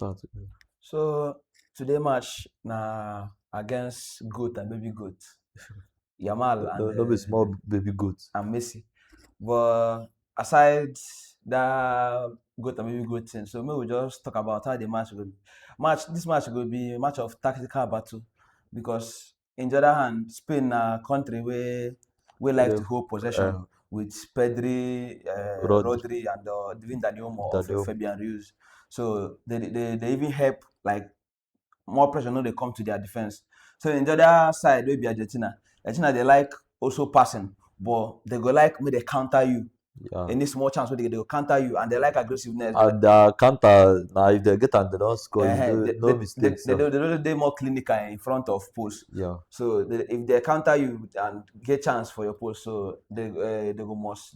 start. So today match na against goat and baby goat, Yamal No be small baby goat. and Messi. But aside that goat and baby goat thing, so maybe we just talk about how the match will be. This match will be a match of tactical battle because in the other hand, Spain na country where we like to Yeah, hold possession with Pedri, Rod Rodri, and Divin Daniel of Daniel. Fabian Ruiz. So they even help like more pressure no dey come to their defense. So in the other side wey be Argentina dey like also passing, but they go like make they counter you. Yeah. Any small chance wey they go counter you, and they like aggressiveness. And the counter now, if they get and they don't score, no They mistakes. don't dey more clinical in front of post. Yeah. So if they counter you and get chance for your post, so they go must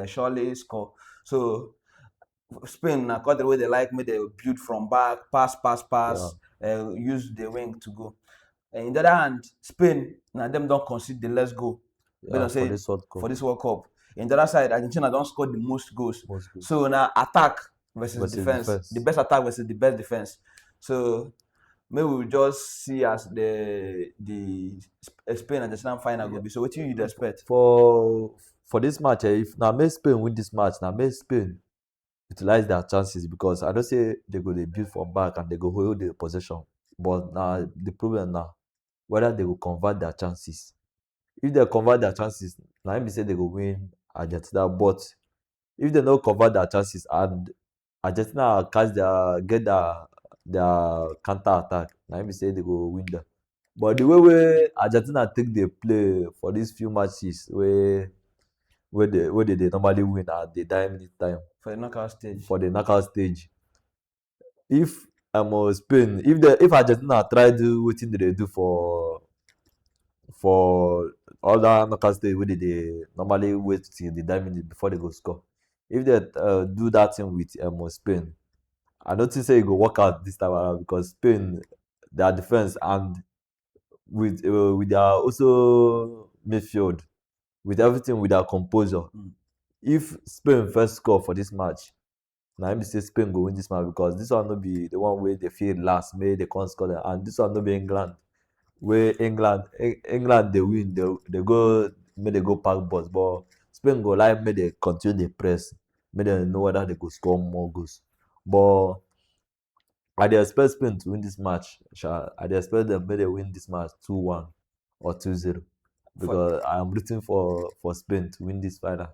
surely score. So Spain na country wey they like make they build from back, pass, use the wing to go. In the other hand, Spain na them don't concede the less goal. Yeah, Say for this World Cup. In the other side, Argentina don't score the most goals. Most goals. So now attack versus defense. The best attack versus the best defense. So maybe we just see as the Spain and Argentina final will be. So what do you expect? For this match, if now make Spain win this match, now make Spain utilize their chances, because I don't say they go dey build from back and they go hold the possession. But now the problem now, whether they will convert their chances. If they convert their chances, now let me say they go win Argentina. But if they don't convert their chances and Argentina get their counter attack, now let me say they go win them. But the way Argentina take the play for these few matches where they normally win at the minute time For the knockout stage. for the knockout stage. If Spain, if Argentina try do wetin they do for other knockout stage wey they normally wait till the 9 minutes before they go score. If they do that thing with Spain, I don't think say it go work out this time around, because Spain, their defense and with their also midfield, with everything, with their composure. If Spain first score for this match, now let me say Spain go win this match, because this one no be the one where they feel last, may they can't score them, and this one no be England, where England they win, they go, may they go pack bus, but Spain go like may they continue the press, may they know whether they go score more goals. But I dey expect Spain to win this match. I dey expect them may they win this match 2-1 or 2-0, because I am rooting for Spain to win this final.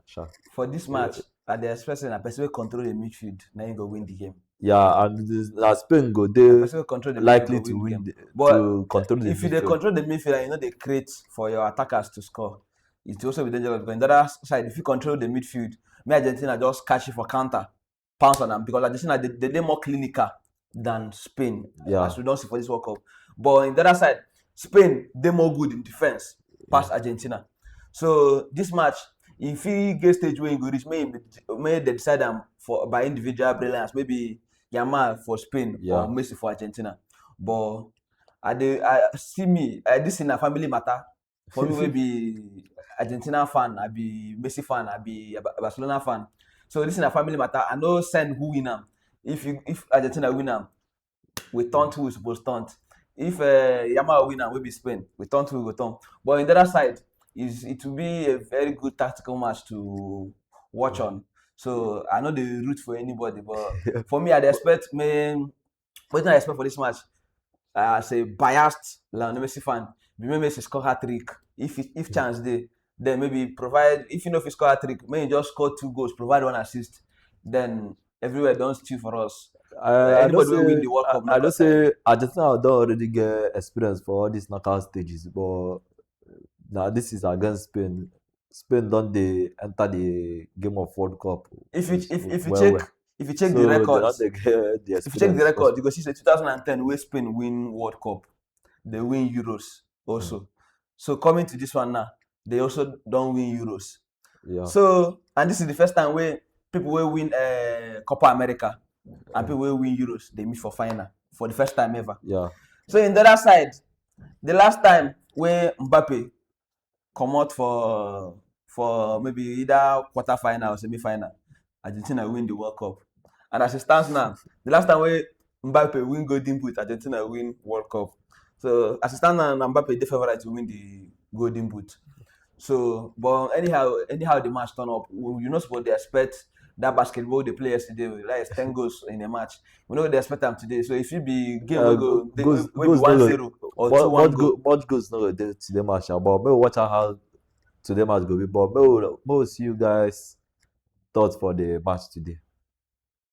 For this match, I dey expect a person wey control the midfield, na him go win the game. Yeah, and Spain go dey likely to win to control the midfield. If you dey control the midfield, you know they create for your attackers to score. It also be dangerous, because on the other side, if you control the midfield, may Argentina just catch you for counter, pounce on them, because Argentina they dey more clinical than Spain, as we don't see for this World Cup. But in the other side, Spain they more good in defense past Argentina. So this match, if he get stage where he go reach, may they decide them for by individual brilliance, maybe Yamal for Spain or Messi for Argentina. But this in a family matter. For me, will be Argentina fan, I be Messi fan, I be Barcelona fan. So this is a family matter. I know send who win them. If Argentina win them, we turn to we supposed turn. If Yamal win them, we be Spain. We turn to we go turn. But on the other side, it will be a very good tactical match to watch on. So I know they root for anybody, but for me, I expect what I expect for this match. As a biased Lionel Messi fan, maybe Messi score hat-trick. If chance they, then maybe provide. If you know if he score hat-trick, maybe just score 2 goals, provide 1 assist. Then everywhere don't steal for us. Anybody will win the World Cup. I don't say Argentina don't already get experience for all these knockout stages, but now this is against Spain. Spain don't they enter the game of World Cup? If you check the records, you go see say 2010 where Spain win World Cup, they win Euros also. So coming to this one now, they also don't win Euros. Yeah. So and this is the first time where people will win Copa America and people will win Euros. They meet for final for the first time ever. Yeah. So in the other side, the last time where Mbappe come out for maybe either quarter-final or semi-final, Argentina win the World Cup. And as it stands now, the last time Mbappe win Golden Boot, Argentina win World Cup. So as it stand now, Mbappe the favorite to win the Golden Boot. So, but anyhow the match turn up, you know what they expect that basketball they play yesterday, like 10 goals in a match. We know they expect them today. So if it be game we go we be Goes no 1-0 go or 2-1 goal. much goes no go dey today match na, but make we watch out how today match go be. But make we see you guys thoughts for the match today.